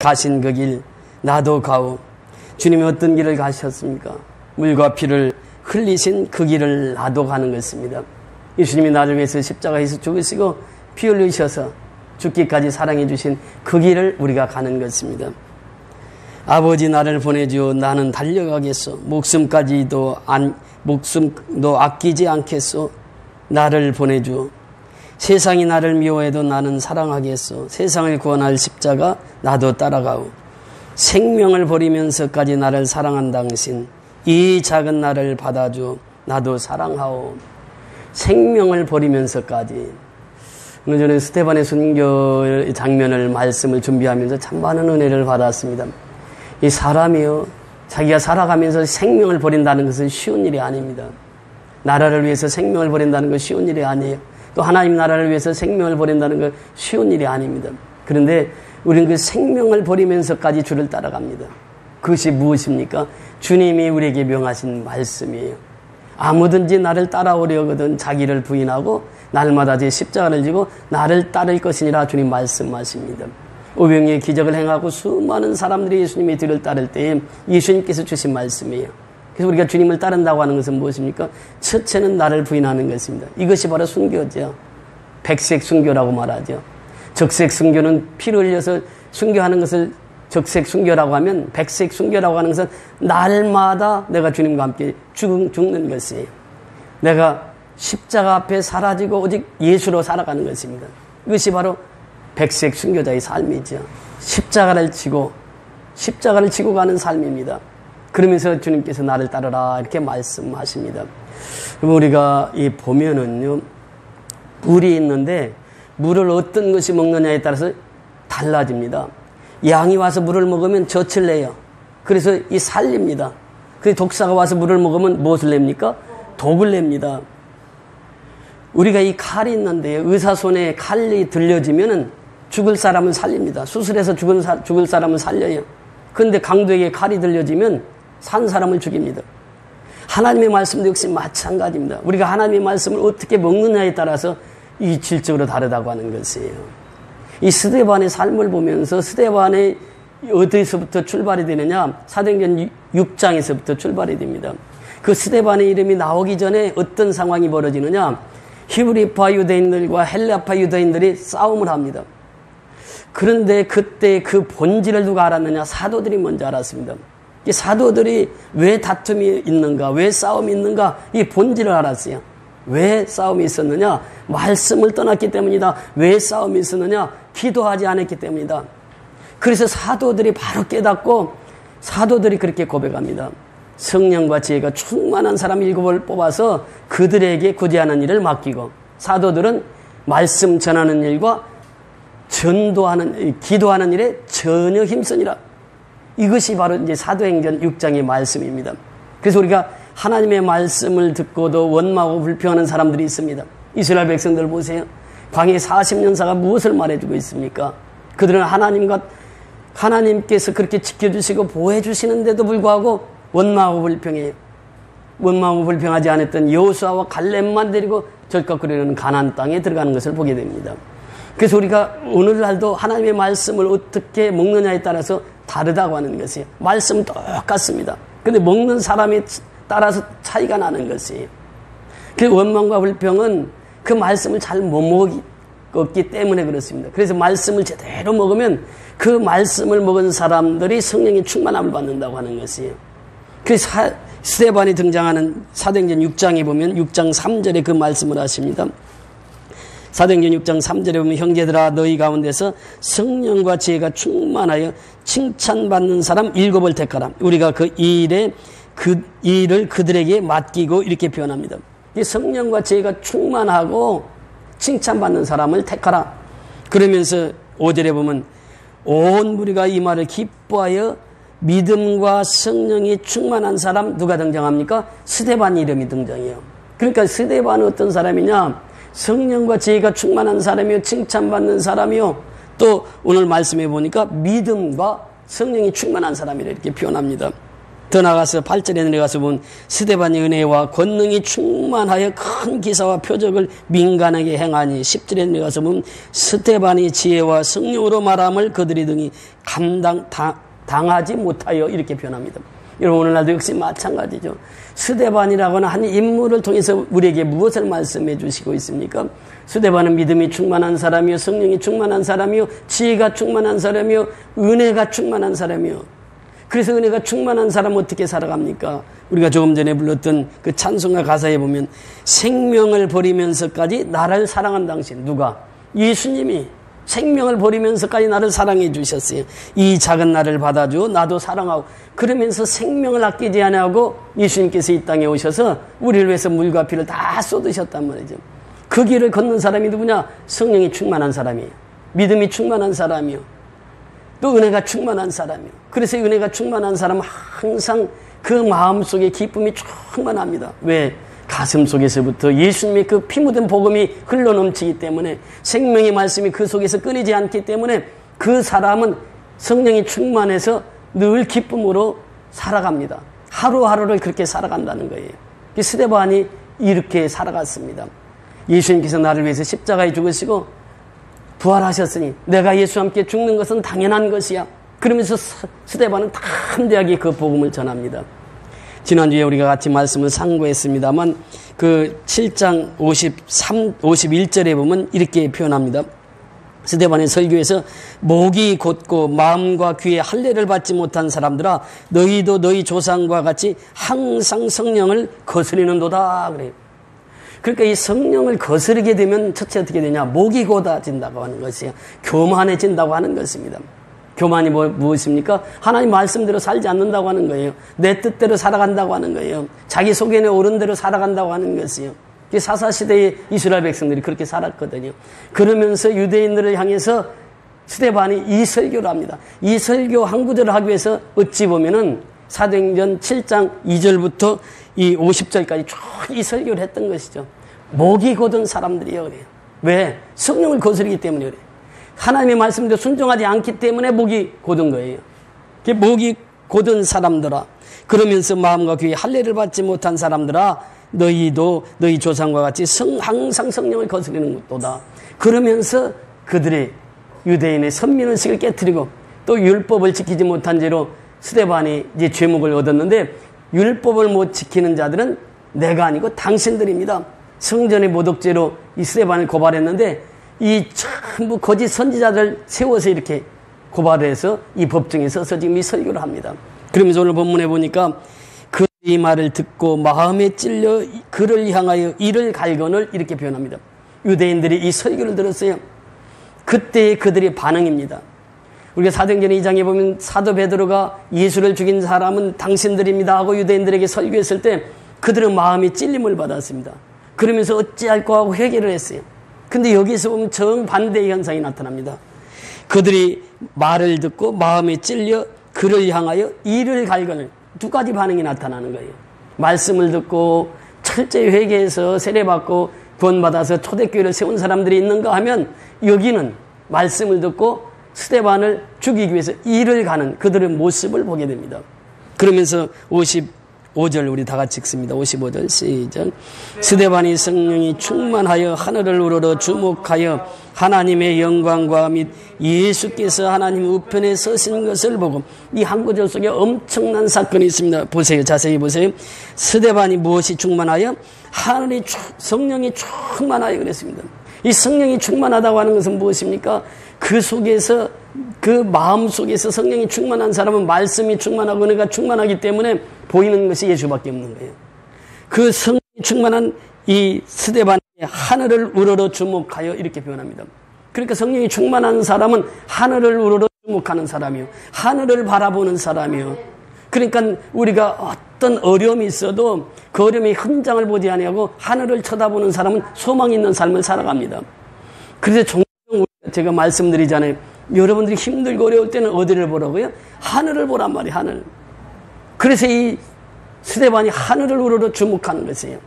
가신 그 길 나도 가오. 주님이 어떤 길을 가셨습니까? 물과 피를 흘리신 그 길을 나도 가는 것입니다. 예수님이 나를 위해서 십자가에서 죽으시고 피 흘리셔서 죽기까지 사랑해 주신 그 길을 우리가 가는 것입니다. 아버지 나를 보내주어 나는 달려가겠소. 목숨도 아끼지 않겠소. 나를 보내주어. 세상이 나를 미워해도 나는 사랑하겠소. 세상을 구원할 십자가 나도 따라가오. 생명을 버리면서까지 나를 사랑한 당신, 이 작은 나를 받아줘. 나도 사랑하오. 생명을 버리면서까지. 오늘 전에 스테반의 순교 장면을 말씀을 준비하면서 참 많은 은혜를 받았습니다. 이 사람이요, 자기가 살아가면서 생명을 버린다는 것은 쉬운 일이 아닙니다. 나라를 위해서 생명을 버린다는 것은 쉬운 일이 아니에요. 또 하나님 나라를 위해서 생명을 버린다는 건 쉬운 일이 아닙니다. 그런데 우리는 그 생명을 버리면서까지 주를 따라갑니다. 그것이 무엇입니까? 주님이 우리에게 명하신 말씀이에요. 아무든지 나를 따라오려거든 자기를 부인하고 날마다 제 십자가를 지고 나를 따를 것이니라 주님 말씀하십니다. 오병이의 기적을 행하고 수많은 사람들이 예수님의 뒤를 따를 때에 예수님께서 주신 말씀이에요. 그래서 우리가 주님을 따른다고 하는 것은 무엇입니까? 첫째는 나를 부인하는 것입니다. 이것이 바로 순교죠. 백색 순교라고 말하죠. 적색 순교는 피를 흘려서 순교하는 것을 적색 순교라고 하면, 백색 순교라고 하는 것은 날마다 내가 주님과 함께 죽는 것이에요. 내가 십자가 앞에 사라지고 오직 예수로 살아가는 것입니다. 이것이 바로 백색 순교자의 삶이죠. 십자가를 지고 가는 삶입니다. 그러면서 주님께서 나를 따르라 이렇게 말씀하십니다. 그럼 우리가 보면은요, 물이 있는데 물을 어떤 것이 먹느냐에 따라서 달라집니다. 양이 와서 물을 먹으면 젖을 내요. 그래서 살립니다. 그 독사가 와서 물을 먹으면 무엇을 냅니까? 독을 냅니다. 우리가 이 칼이 있는데 의사 손에 칼이 들려지면은 죽을 사람을 살립니다. 수술해서 죽을 사람을 살려요. 그런데 강도에게 칼이 들려지면 산 사람을 죽입니다. 하나님의 말씀도 역시 마찬가지입니다. 우리가 하나님의 말씀을 어떻게 먹느냐에 따라서 이 질적으로 다르다고 하는 것이에요. 이 스데반의 삶을 보면서 스데반이 어디서부터 출발이 되느냐? 사도행전 6장에서부터 출발이 됩니다. 그 스데반의 이름이 나오기 전에 어떤 상황이 벌어지느냐? 히브리파 유대인들과 헬라파 유대인들이 싸움을 합니다. 그런데 그때 그 본질을 누가 알았느냐? 사도들이 먼저 알았습니다. 이 사도들이 왜 다툼이 있는가? 왜 싸움이 있는가? 이 본질을 알았어요. 왜 싸움이 있었느냐? 말씀을 떠났기 때문이다. 왜 싸움이 있었느냐? 기도하지 않았기 때문이다. 그래서 사도들이 바로 깨닫고 사도들이 그렇게 고백합니다. 성령과 지혜가 충만한 사람 7을 뽑아서 그들에게 구제하는 일을 맡기고, 사도들은 말씀 전하는 일과 전도하는, 기도하는 일에 전혀 힘쓰니라. 이것이 바로 이제 사도행전 6장의 말씀입니다. 그래서 우리가 하나님의 말씀을 듣고도 원망하고 불평하는 사람들이 있습니다. 이스라엘 백성들 보세요. 광야 40년사가 무엇을 말해주고 있습니까? 그들은 하나님께서 그렇게 지켜주시고 보호해주시는데도 불구하고 원망하고 불평해요. 원망하고 불평하지 않았던 여호수아와 갈렙만 데리고 절각거리는 가나안 땅에 들어가는 것을 보게 됩니다. 그래서 우리가 오늘날도 하나님의 말씀을 어떻게 먹느냐에 따라서 다르다고 하는 것이에요. 말씀은 똑같습니다. 그런데 먹는 사람에 따라서 차이가 나는 것이에요. 그 원망과 불평은 그 말씀을 잘 못 먹었기 때문에 그렇습니다. 그래서 말씀을 제대로 먹으면 그 말씀을 먹은 사람들이 성령의 충만함을 받는다고 하는 것이에요. 그래서 스데반이 등장하는 사도행전 6장에 보면 6장 3절에 그 말씀을 하십니다. 사도행전 6장 3절에 보면 형제들아 너희 가운데서 성령과 지혜가 충만하여 칭찬받는 사람 7을 택하라. 우리가 그 일을 그들에게 맡기고 이렇게 표현합니다. 이 성령과 지혜가 충만하고 칭찬받는 사람을 택하라. 그러면서 5절에 보면 온 무리가 이 말을 기뻐하여 믿음과 성령이 충만한 사람 누가 등장합니까? 스데반 이름이 등장해요. 그러니까 스데반은 어떤 사람이냐? 성령과 지혜가 충만한 사람이요, 칭찬받는 사람이요, 또 오늘 말씀해 보니까 믿음과 성령이 충만한 사람이라 이렇게 표현합니다. 더 나아가서 8절에 내려가서 보면 스데반이 은혜와 권능이 충만하여 큰 기사와 표적을 민간하게 행하니 10절에 내려가서 보면 스데반이 지혜와 성령으로 말함을 그들이 등이 당하지 못하여 이렇게 표현합니다. 여러분 오늘날도 역시 마찬가지죠. 스데반이라고는 한 인물을 통해서 우리에게 무엇을 말씀해 주시고 있습니까? 스데반은 믿음이 충만한 사람이요, 성령이 충만한 사람이요, 지혜가 충만한 사람이요, 은혜가 충만한 사람이요. 그래서 은혜가 충만한 사람은 어떻게 살아갑니까? 우리가 조금 전에 불렀던 그 찬송가 가사에 보면 생명을 버리면서까지 나를 사랑한 당신. 누가? 예수님이 생명을 버리면서까지 나를 사랑해 주셨어요. 이 작은 나를 받아줘 나도 사랑하고 그러면서 생명을 아끼지 않고 예수님께서 이 땅에 오셔서 우리를 위해서 물과 피를 다 쏟으셨단 말이죠. 그 길을 걷는 사람이 누구냐? 성령이 충만한 사람이에요. 믿음이 충만한 사람이요. 또 은혜가 충만한 사람이요. 그래서 은혜가 충만한 사람은 항상 그 마음속에 기쁨이 충만합니다. 왜? 가슴 속에서부터 예수님의 그 피 묻은 복음이 흘러넘치기 때문에 생명의 말씀이 그 속에서 끊이지 않기 때문에 그 사람은 성령이 충만해서 늘 기쁨으로 살아갑니다. 하루하루를 그렇게 살아간다는 거예요. 스데반이 이렇게 살아갔습니다. 예수님께서 나를 위해서 십자가에 죽으시고 부활하셨으니 내가 예수와 함께 죽는 것은 당연한 것이야. 그러면서 스데반은 담대하게 그 복음을 전합니다. 지난주에 우리가 같이 말씀을 상고했습니다만 그 7장 51절에 보면 이렇게 표현합니다. 스데반의 설교에서 목이 곧고 마음과 귀에 할례를 받지 못한 사람들아 너희도 너희 조상과 같이 항상 성령을 거스리는도다 그래요. 그러니까 이 성령을 거스르게 되면 첫째 어떻게 되냐? 목이 곧아진다고 하는 것이에요. 교만해진다고 하는 것입니다. 교만이 무엇입니까? 하나님 말씀대로 살지 않는다고 하는 거예요. 내 뜻대로 살아간다고 하는 거예요. 자기 속에 오른 대로 살아간다고 하는 것이에요. 사사시대의 이스라엘 백성들이 그렇게 살았거든요. 그러면서 유대인들을 향해서 스데반이 이 설교를 합니다. 이 설교 한 구절을 하기 위해서 어찌 보면은 사도행전 7장 2절부터 이 50절까지 쭉 이 설교를 했던 것이죠. 목이 곧은 사람들이요. 그래요. 왜? 성령을 거스르기 때문에 그래요. 하나님의 말씀대로 순종하지 않기 때문에 목이 곧은 거예요. 목이 곧은 사람들아 그러면서 마음과 귀에 할례를 받지 못한 사람들아 너희도 너희 조상과 같이 항상 성령을 거스르는 것도다. 그러면서 그들의 유대인의 선민의식을 깨뜨리고 또 율법을 지키지 못한 죄로 스데반이 이제 죄목을 얻었는데 율법을 못 지키는 자들은 내가 아니고 당신들입니다. 성전의 모독죄로 이 스데반을 고발했는데 이 전부 거짓 선지자들 세워서 이렇게 고발해서 이 법정에 서서 지금 이 설교를 합니다. 그러면서 오늘 본문에 보니까 이 말을 듣고 마음에 찔려 그를 향하여 이를 갈거늘 이렇게 표현합니다. 유대인들이 이 설교를 들었어요. 그때의 그들의 반응입니다. 우리가 사도행전 2장에 보면 사도 베드로가 예수를 죽인 사람은 당신들입니다 하고 유대인들에게 설교했을 때 그들은 마음이 찔림을 받았습니다. 그러면서 어찌할까 하고 회개를 했어요. 근데 여기서 보면 정반대의 현상이 나타납니다. 그들이 말을 듣고 마음에 찔려 그를 향하여 이를 갈거늘 두 가지 반응이 나타나는 거예요. 말씀을 듣고 철저히 회개해서 세례받고 구원받아서 초대교회를 세운 사람들이 있는가 하면 여기는 말씀을 듣고 스데반을 죽이기 위해서 이를 가는 그들의 모습을 보게 됩니다. 그러면서 55절 우리 다 같이 읽습니다. 55절 시작. 스데반이 성령이 충만하여 하늘을 우러러 주목하여 하나님의 영광과 및 예수께서 하나님 우편에 서신 것을 보고 이 한 구절 속에 엄청난 사건이 있습니다. 보세요. 자세히 보세요. 스데반이 무엇이 충만하여? 하늘이 성령이 충만하여 그랬습니다. 이 성령이 충만하다고 하는 것은 무엇입니까? 그 속에서 그 마음 속에서 성령이 충만한 사람은 말씀이 충만하고 은혜가 충만하기 때문에 보이는 것이 예수밖에 없는 거예요. 그 성령이 충만한 이 스데반이 하늘을 우러러 주목하여 이렇게 표현합니다. 그러니까 성령이 충만한 사람은 하늘을 우러러 주목하는 사람이요. 하늘을 바라보는 사람이요. 그러니까 우리가 어떤 어려움이 있어도 그 어려움의 흔장을 보지 아니하고 하늘을 쳐다보는 사람은 소망이 있는 삶을 살아갑니다. 그래서 종종 제가 말씀드리잖아요. 여러분들이 힘들고 어려울 때는 어디를 보라고요? 하늘을 보란 말이에요. 하늘. 그래서 이 스데반이 하늘을 우러러 주목하는 것이에요.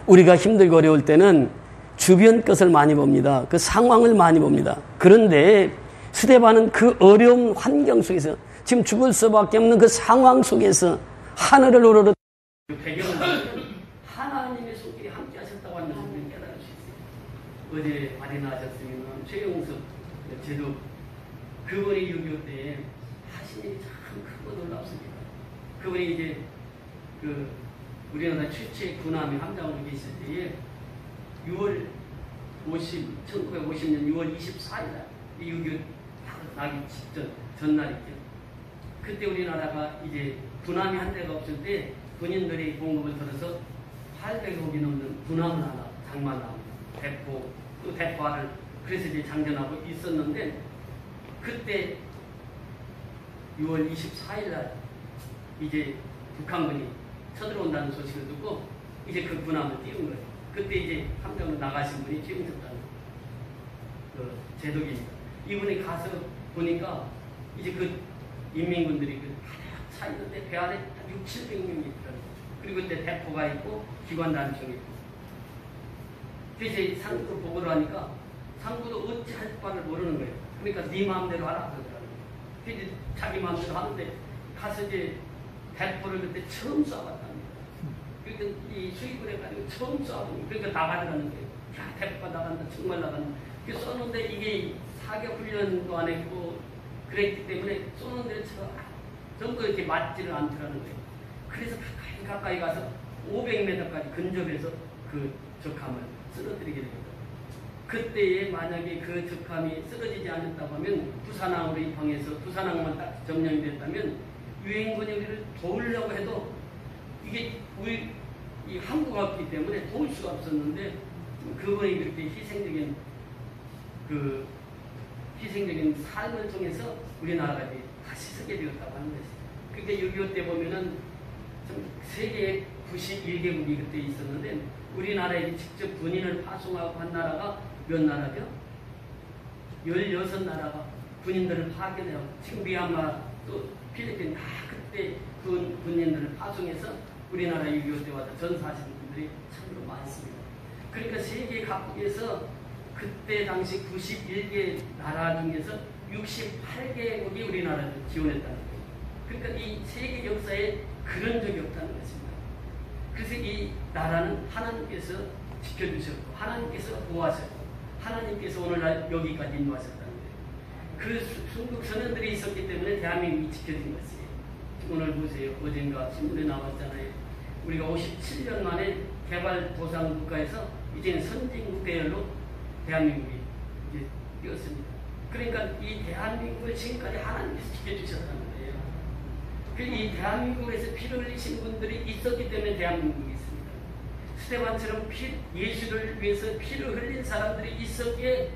우리가 힘들고 어려울 때는 주변 것을 많이 봅니다. 그 상황을 많이 봅니다. 그런데 스데반은 그 어려운 환경 속에서 지금 죽을 수밖에 없는 그 상황 속에서 하늘을 우러러 그 배경은 하나님의 손길이 함께 하셨다고 하는 것을 우리는 깨달을 수 있어요. 어제 발이나 하셨으면 최영석 제도 그분이 6.25 때에 하신 일이 참 크고 놀랍습니다. 그분이 이제 그 우리나라 최초의 군함의 함장으로 계실 때에 1950년 6월 24일 날, 이 6.25 나기 직전, 전날이죠. 그때 우리나라가 이제 군함이 한 대가 없을 때 군인들이 공급을 들어서 800억이 넘는 군함을 하나 장만하고 대포, 또 대포알을 그래서 이제 장전하고 있었는데 그때 6월 24일 날 이제 북한군이 쳐들어온다는 소식을 듣고 이제 그 군함을 띄운 거예요. 그때 이제 함정으로 나가신 분이 최영석라는 그 제독입니다. 이분이 가서 보니까 이제 그 인민군들이 그 차 있는데 배 안에 600~700명이 있더라고요. 그리고 그때 대포가 있고 기관단총이 있고. 그래서 상구로 보고를 하니까 상구도 어찌 할 바를 모르는 거예요. 그러니까 네 마음대로 하라 그러더라고요. 그래서 자기 마음대로 하는데 가서 이제 대포를 그때 처음 쏴봤답니다. 그러니까 이 수입을 해가지고 처음 쏴보니 그러니까 나가더라는 거예요. 야, 대포가 나간다, 정말 나간다. 그 쏘는데 이게 사격 훈련도 안 했고 그랬기 때문에 쏘는 데를 전부 이렇게 맞지를 않더라는 거예요. 그래서 가까이 가서 500m까지 근접해서 그 적함을 쓰러뜨리게 됩니다. 그때에 만약에 그 적함이 쓰러지지 않았다고 하면 부산항으로 입항해서 부산항만 딱 점령이 됐다면 유엔군이 우리를 도우려고 해도 이게 우리 이 항구가 없기 때문에 도울 수가 없었는데 그분이 그렇게 희생적인 삶을 통해서 우리나라가 다시 서게 되었다고 하는 것이죠. 그러니까 6.25 때 보면은 세계 91개국이 그때 있었는데 우리나라에 직접 군인을 파송하고 한 나라가 몇 나라죠? 16나라가 군인들을 파견해요. 지금 미얀마 또 필리핀 다 그때 군인들을 파송해서 우리나라 6.25 때 와서 전사하시는 분들이 참으로 많습니다. 그러니까 세계 각국에서 그때 당시 91개 나라 중에서 68개국이 우리나라를 지원했다는 거예요. 그러니까 이 세계 역사에 그런 적이 없다는 것입니다. 그래서 이 나라는 하나님께서 지켜주셨고 하나님께서 보호하셨고 하나님께서 오늘날 여기까지 인도하셨다는 거예요. 그 순국 선언들이 있었기 때문에 대한민국이 지켜진 것이에요. 오늘 보세요. 어젠가 신문에 나왔잖아요. 우리가 57년 만에 개발도상 국가에서 이제는 선진국 대열로 대한민국이 이제 뛰었습니다. 그러니까 이 대한민국을 지금까지 하나님께서 지켜주셨다는 거예요. 이 대한민국에서 피를 흘리신 분들이 있었기 때문에 대한민국이 있습니다. 스데반처럼 예수를 위해서 피를 흘린 사람들이 있었기에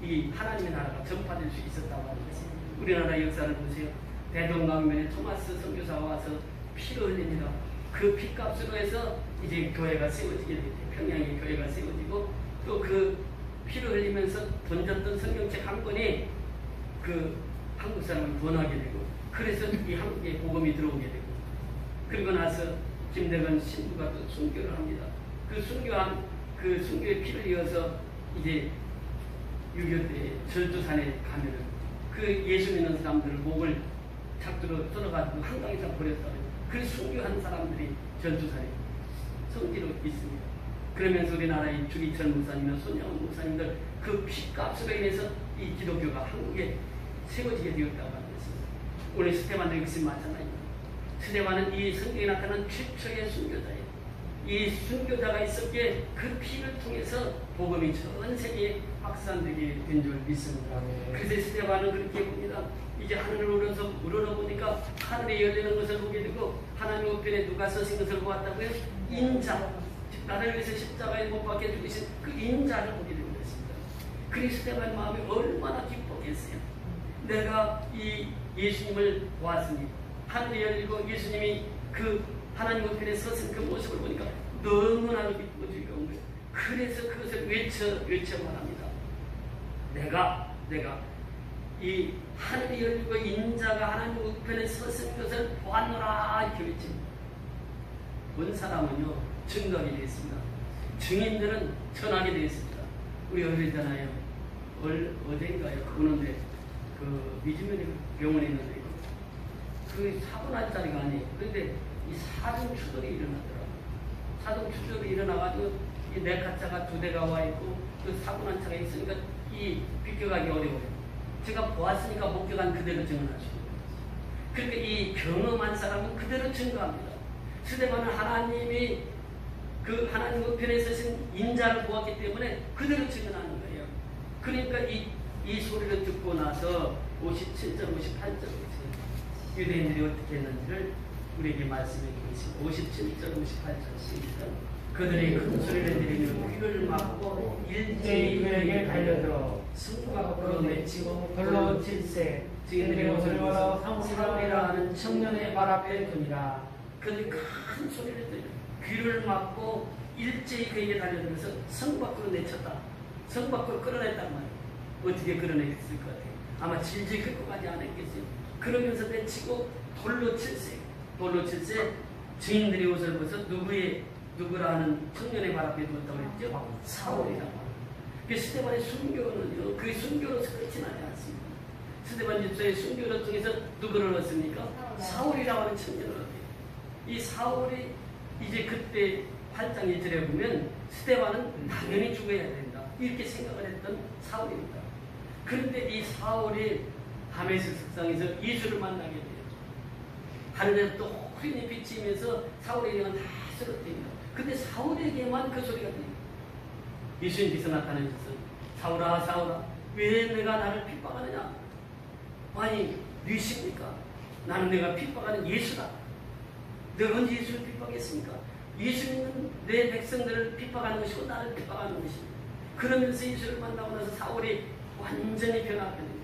이 하나님의 나라가 전파될 수 있었다고 하는 것이 우리나라 역사를 보세요. 대동강변에 토마스 선교사가 와서 피를 흘립니다. 그 피값으로 해서 이제 교회가 세워지게 되죠. 평양에 교회가 세워지고 또 그 피를 흘리면서 던졌던 성경책 한 권이 그 한국 사람을 구원하게 되고 그래서 이 한국에 복음이 들어오게 되고 그리고 나서 김대건 신부가 또 순교를 합니다. 그 순교의 피를 이어서 이제 6.25 때 절두산에 가면은 그 예수 믿는 사람들을 목을 작두로 썰어가지고 한강에서 버렸다고 그 순교한 사람들이 절두산에 성지로 있습니다. 그러면서 우리나라의 주기철 목사님이나 손양원 목사님들 그 피값으로 인해서 이 기독교가 한국에 세워지게 되었다고 하는 것입니다. 오늘 스데반도 역시 마찬가지입니다. 스데반은 이 성경에 나타난 최초의 순교자예요. 이 순교자가 있었기에 그 피를 통해서 복음이 전 세계에 확산되게 된 줄 믿습니다. 그래서 스데반은 그렇게 봅니다. 이제 하늘을 우러러보니까 하늘이 열리는 것을 보게 되고 하나님 우편에 누가 서신 것을 보았다고요? 인자. 나를 위해서 십자가에 못 박혀 죽으신 그 인자를 보게 된 것입니다. 그리스도의 마음이 얼마나 기뻤겠어요. 내가 이 예수님을 보았으니 하늘이 열리고 예수님이 그 하나님 우편에 서신 그 모습을 보니까 너무나 기쁘고 즐거운 거예요. 그래서 그것을 외쳐 말합니다. 내가 이 하늘이 열리고 인자가 하나님 우편에 서신 것을 보았노라 이렇게 외칩니다. 본 사람은요 증거하게 되었습니다. 증인들은 전하게 되었습니다. 우리 어제잖아요. 어제인가요? 오는데 그 미주면에 병원에 있는데 그 사고 날 자리가 아니에요. 그런데 이 사중 추돌이 일어나더라고요. 사중 추돌이 일어나가지고 이 네카차가 2대가 와 있고 그 사고 난 차가 있으니까 이 비껴가기 어려워요. 제가 보았으니까 목격한 그대로 증언할 수 있는 거예요. 그러니까 이 경험한 사람은 그대로 증거합니다. 스데반은 하나님이 그 하나님 우편에 서신 인자를 보았기 때문에 그대로 증언하는 거예요. 그러니까 이 소리를 듣고 나서 57절, 58절 유대인들이 어떻게 했는지를 우리에게 말씀해 주시고 57절, 58절 시작. 그들이 큰 소리를 들으며 귀를 막고 일제히 그에게 달려들어 승박으로 내치고 돌로 칠세 증인들의 옷을 벗어 사울이라 하는 청년의 발 앞에 두니라. 그들이 큰 소리를 들으며 귀를 막고 일제히 그에게 달려들어서 성 밖으로 내쳤다. 성 밖으로 끌어냈단 말이에요. 어떻게 끌어냈을 것 같아요? 아마 질질 끌고 가지 않았겠어요. 그러면서 내치고 돌로 칠세. 돌로 칠세 증인들의 옷을 벗어 누구라 하는 청년의 발 앞에 두었다고 했죠? 사울이라고. 그 스데반의 순교는요, 그 순교로서 끝이 나지 않습니다. 스데반 집사의 순교를 통해서 누구를 얻습니까? 사울이라고 하는 청년을 얻어요. 이 사울이 이제 그때 8장 1절에 보면 스데반은 당연히 죽어야 된다. 이렇게 생각을 했던 사울입니다. 그런데 이 사울이 다메섹 석상에서 예수를 만나게 돼요. 하늘에서 또 호련히 비치면서 사울에게는 다 쓰러뜨립니다. 근데 사울에게만 그 소리가 들립니다. 예수님께서 나타나셔서 사울아 사울아 왜 내가 나를 핍박하느냐? 아니 누구십니까? 나는 내가 핍박하는 예수다. 내가 언제 예수를 핍박했습니까? 예수님은 내 백성들을 핍박하는 것이고 나를 핍박하는 것입니다. 그러면서 예수를 만나고 나서 사울이 완전히 변화가 됩니다.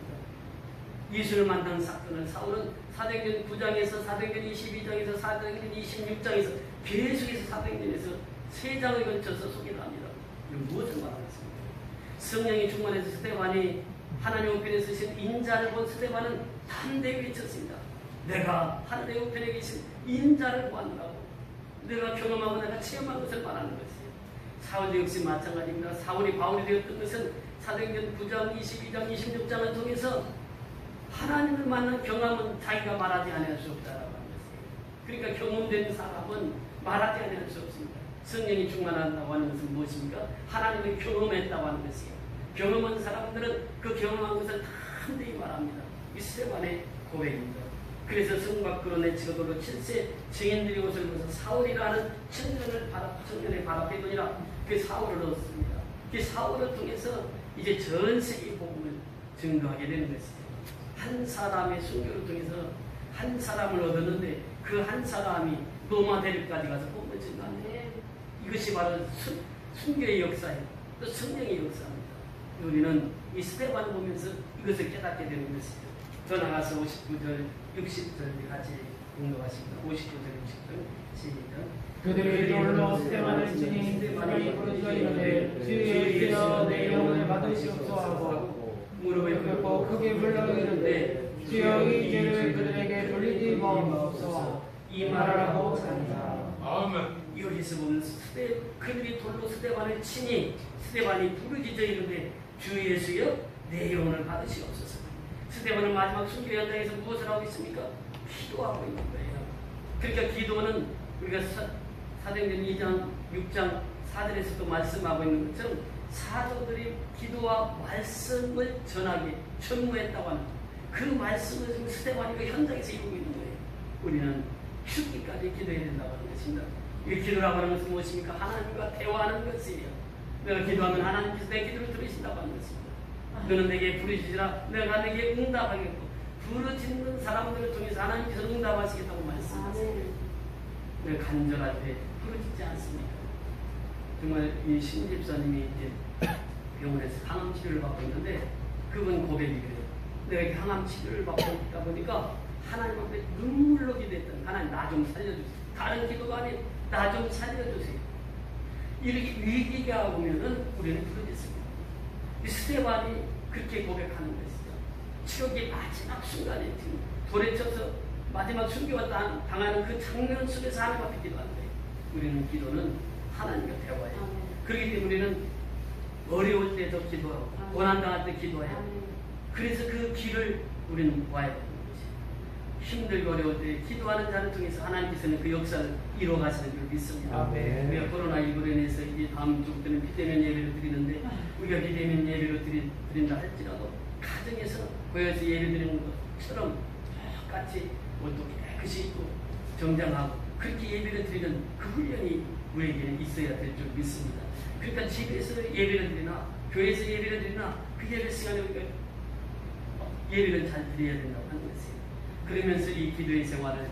예수를 만난 사건을 사울은 사도행전 9장에서 사도행전 22장에서 사도행전 26장에서 계속해서 사도행전에서 3장을 걸쳐서 소개를 합니다. 이건 무엇을 말하겠습니까? 성령이 충만해서 스데반이 하나님 우편에 서신 인자를 본 스데반은 담대히 외쳤습니다. 내가 하나님 우편에 계신 인자를 보았다고. 내가 경험하고 내가 체험한 것을 말하는 것이에요. 사울도 역시 마찬가지입니다. 사울이 바울이 되었던 것은 사도행전 9장, 22장, 26장을 통해서 하나님을 만난 경험은 자기가 말하지 않을 수 없다라고 하는 것이에요. 그러니까 경험된 사람은 말하지 않을 수 없습니다. 성령이 충만한다고 하는 것은 무엇입니까? 하나님을 경험했다고 하는 것이에요. 경험한 사람들은 그 경험한 것을 담대히 말합니다. 이 스데반의 고백입니다. 그래서 성 밖으로 내치고 돌로 7세 증인들이 옷을 벗어 사울이라는 청년의 발 앞에 두니라. 그 사울을 얻었습니다. 그 사울을 통해서 이제 전 세계 복음을 증거하게 되는 것이죠. 한 사람의 순교를 통해서 한 사람을 얻었는데 그 한 사람이 로마 대륙까지 가서 복음을 증거합니다. 이것이 바로 순교의 역사예요. 또 성령의 역사입니다. 우리는 이 스데반을 보면서 이것을 깨닫게 되는 것이죠. 더 나가서 59절, 60절 같이 공동하십니다. 59절, 60절 시작. 그들이 돌로 스데반을 치니 스데반이 부르짖어 이르되 주여 내 영혼을 받으시옵소서 하고 무릎을 꿇고 크게 불러 이르되 주여 이 죄를 그들에게 돌리지 마옵소서 이 말을 하고 자니라. 아멘. 여기서 보면 그들이 돌로 스데반을 치니 스데반이 부르짖어 이르되 주 예수여 내 영혼을 받으시옵소서. 스데반은 마지막 순교 현장에서 무엇을 하고 있습니까? 기도하고 있는 거예요. 그러니까 기도는 우리가 사도행전 2장, 6장, 4절에서도 말씀하고 있는 것처럼 사도들이 기도와 말씀을 전하게 전무했다고 하는 그 말씀을 지금 스데반이 그 현장에서 이루고 있는 거예요. 우리는 죽기까지 기도해야 된다고 하는 것입니다. 이 기도라고 하는 것은 무엇입니까? 하나님과 대화하는 것이에요. 내가 기도하면 하나님께서 내 기도를 들으신다고 하는 것입니다. 너는 내게 부르짖으라 내가 내게 응답하겠고 부르짖는 사람들을 통해서 하나님께서 응답하시겠다고 말씀하세요. 내가 간절할 때 부르짖지 않습니까? 정말 이 신집사님이 이제 병원에서 항암 치료를 받고 있는데 그분 고백이 그래요. 내가 항암 치료를 받고 있다 보니까 하나님 앞에 눈물로 기도했던 하나님 나 좀 살려주세요. 다른 기도가 아니에요. 나 좀 살려주세요. 이렇게 위기가 오면은 우리는 부르짖습니다. 스데반이 그렇게 고백하는 것이죠. 지옥의 마지막 순간에 돌에 쳐서 마지막 순교가 당하는 그 장면 속에서 하나님 앞에 기도하는데 우리는 기도는 하나님과 대화해요. 그렇기 때문에 우리는 어려울 때도 기도하고 고난당할 때 기도해요. 그래서 그 길을 우리는 와야 되는 것이. 힘들고 어려울 때 기도하는 자를 통해서 하나님께서는 그 역사를 이루어가시는 줄 믿습니다. 우리가 코로나19로 인해서 이제 다음 주부터는 비대면 예배를 드리는데 우리가 비대면 예배를 드린다 할지라도 가정에서 보여서 예배 드리는 것처럼 똑같이 옷도 깨끗이 입고 정장하고 그렇게 예배를 드리는 그 훈련이 우리에게는 있어야 될 줄 믿습니다. 그러니까 집에서 예배를 드리나 교회에서 예배를 드리나 그 예배 시간에 우리가 예배를 잘 드려야 된다고 하는 것이에요. 그러면서 이 기도의 생활을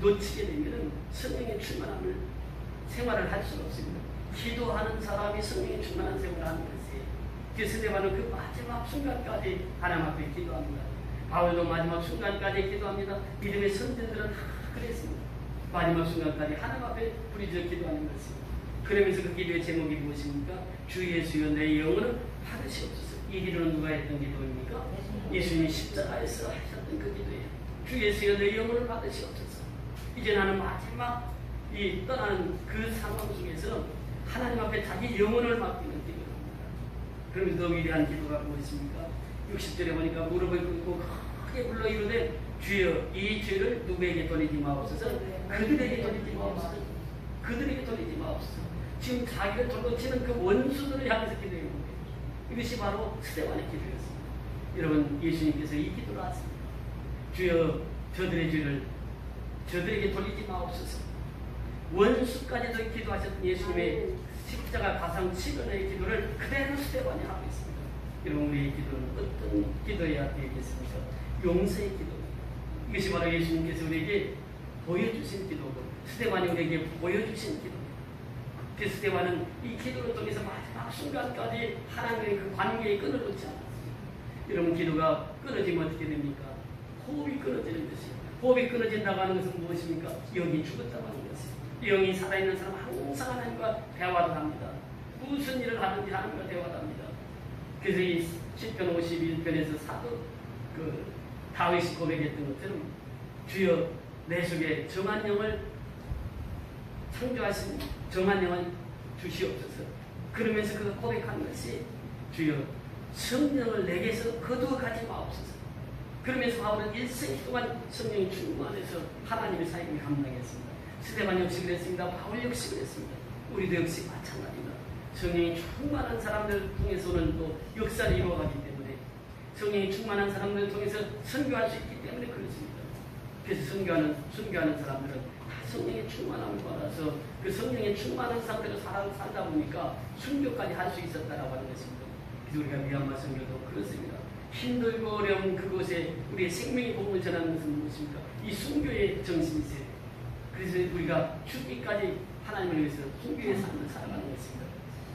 놓치게 되면 성령의 충만함을 생활을 할 수가 없습니다. 기도하는 사람이 성령의 충만한 생활을 하는 것이에요. 스데반은 그 마지막 순간까지 하나님 앞에 기도합니다. 바울도 마지막 순간까지 기도합니다. 믿음의 선진들은 다 그랬습니다. 마지막 순간까지 하나님 앞에 부르짖어 기도하는 것입니다. 그러면서 그 기도의 제목이 무엇입니까? 주 예수여 내 영혼을 받으시옵소서. 이 기도는 누가 했던 기도입니까? 예수님이 십자가에서 하셨던 그 기도예요. 주 예수여 내 영혼을 받으시옵소서. 이제 나는 마지막 이 떠나는 그 상황 속에서 하나님 앞에 자기 영혼을 맡기는 기도를 합니다. 그러면서 더 위대한 기도가 무엇입니까? 60절에 보니까 무릎을 꿇고 크게 불러 이르되 주여 이 죄를 누구에게 돌리지 마옵소서. 그들에게 돌리지 마옵소서. 그들에게 돌리지 마옵소서. 지금 자기를 돌고 치는 그 원수들을 향해서 기도해 본 거예요. 이것이 바로 스데반의 기도였습니다. 여러분 예수님께서 이 기도를 하십니다. 주여 저들의 죄를 저들에게 돌리지 마옵소서. 원수까지도 기도하셨던 예수님의 십자가 가상 7원의 기도를 그대로 스데반이 하고 있습니다. 여러분 우리의 기도는 어떤 기도여야 되겠습니까? 용서의 기도입니다. 이것이 바로 예수님께서 우리에게 보여주신 기도고 스데반이 우리에게 보여주신 기도입니다. 그 스데반은 이 기도를 통해서 마지막 순간까지 하나님의 그 관계에 끈을 놓지 않았습니다. 여러분 기도가 끊어지면 어떻게 됩니까? 호흡이 끊어지는 것이에요. 호흡이 끊어진다고 하는 것은 무엇입니까? 영이 죽었다고 하는 것이에요. 영이 살아있는 사람은 항상 하나님과 대화를 합니다. 무슨 일을 하든지 하나님과 대화를 합니다. 그래서 이 10편 51편에서 사도 그 다윗이 고백했던 것처럼 주여 내 속에 정한 영을 창조하신 정한 영을 주시옵소서. 그러면서 그가 고백한 것이 주여 성령을 내게서 거두어 가지 마옵소서. 그러면서 바울은 일생 동안 성령이 충만해서 하나님의 사역을 감당했습니다. 스데반 역시 그랬습니다. 바울 역시 그랬습니다. 우리도 역시 마찬가지입니다. 성령이 충만한 사람들을 통해서는 또 역사를 이루어가기 때문에 성령이 충만한 사람들을 통해서 선교할 수 있기 때문에 그렇습니다. 그래서 선교하는 사람들은 다 성령의 충만함을 받아서 그 성령의 충만한 상태로 살다 보니까 순교까지 할 수 있었다라고 하는 것입니다. 그래서 우리가 미얀마 선교도 그렇습니다. 힘들고 어려운 그곳에 우리의 생명의 복음을 전하는 것은 무엇입니까? 이 순교의 정신이세요. 그래서 우리가 죽기까지 하나님을 위해서 순교의 삶을 살아가는 것입니다.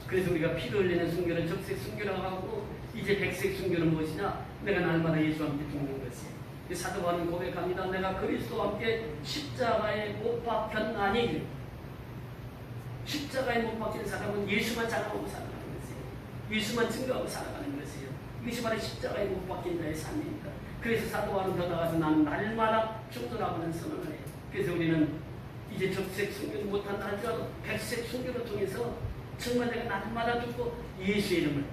그래서 우리가 피를 흘리는 순교를 적색 순교라고 하고 이제 백색 순교는 무엇이냐? 내가 날마다 예수와 함께 죽는 것이에요. 사도 바울은 고백합니다. 내가 그리스도와 함께 십자가에 못 박혔나니 십자가에 못 박힌 사람은 예수만 자랑하고 살아가는 것이에요. 예수만 증거하고 살아가는 것이에요. 이것이 바로 십자가에 못 박힌 자의 삶입니다. 그래서 사도 바울은 더 나가서 나는 날마다 죽노라고 하는 선언을 해요. 그래서 우리는 이제 적색 순교를 못한다 할지라도 백색 순교를 통해서 정말 내가 날마다 죽고 예수의 이름을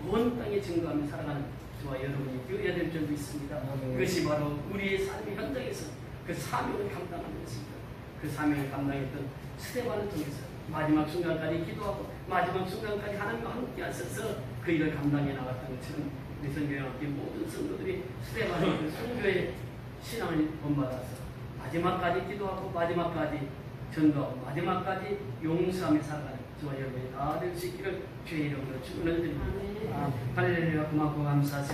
온 땅에 증거하며 살아가는 저와 여러분이 되어야 될 줄 믿습니다. 그것이 바로 우리의 삶의 현장에서 그 사명을 감당하는 것입니다. 그 사명을 감당했던 스데반을 통해서 마지막 순간까지 기도하고 마지막 순간까지 하나님과 함께 하셔서 그 일을 감당해 나갔던 것처럼 우리 성교회학교 모든 성도들이 스데반의 그 순교의 신앙을 본받아서 마지막까지 기도하고 마지막까지 전도하고 마지막까지 용서하며 살아가는 저와 여러분이 다 될 수 있기를 주의 이름으로 축원을 드립니다. 할렐루야. 고맙고 감사합니다.